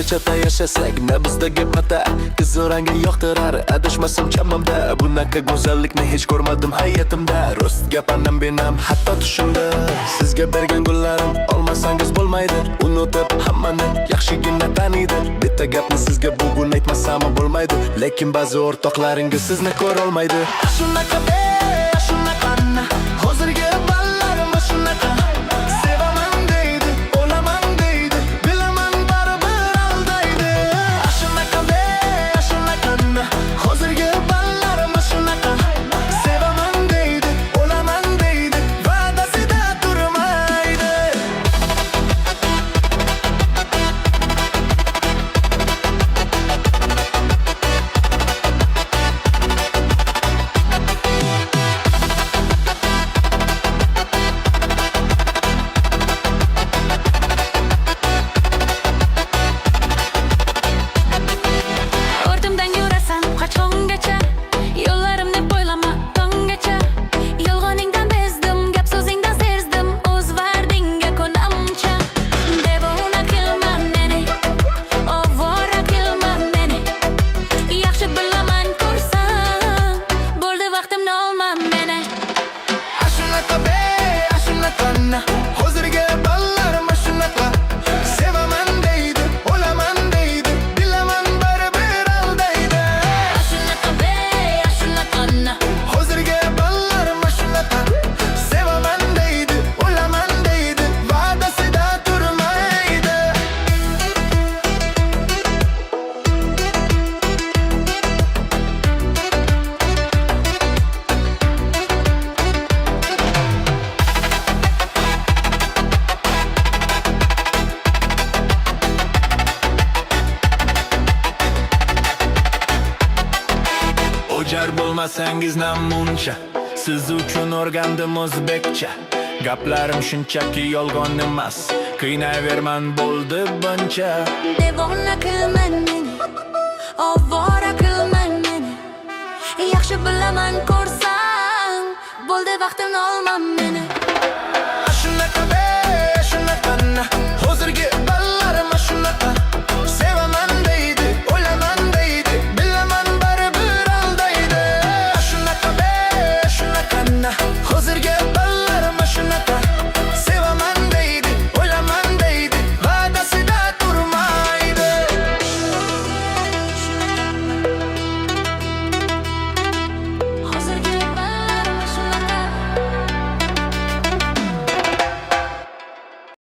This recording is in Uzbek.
Chata yashasak nabzda gapmata qizil rangi yoqtirar adashmasam chamamda bunaqa go'zallikni hech ko'rmadim hayotimda rost gapanam benam hatto tushimda sizga bergan gullarim olmasangiz bo'lmaydi unutib hammani yaxshigina taniydi bitta gapni sizga bugun aytmasam bo'lmaydi lekin ba'zi o'rtoqlaringiz sizni ko'ra olmaydi shunaqa shunaqa hozirgi ballarim shunaqa hozirgi ballarim shunaqa sevaman deydi olaman deydi bilaman baribir aldaydi shunaqa hozirgi ballarim shunaqa sevaman deydi olaman deydi va'dasida turmaydi O'jar bo'lmasangiz namuncha siz uchun o'rgandim o'zbekcha gaplarim shunchaki yolg'on emas qiynayverman bo'ldi buncha devona qilmang meni ovora qilmang meni yaxshi bilaman ko'rsang bo'ldi vaqtimni olma meni shunaqa hozirgi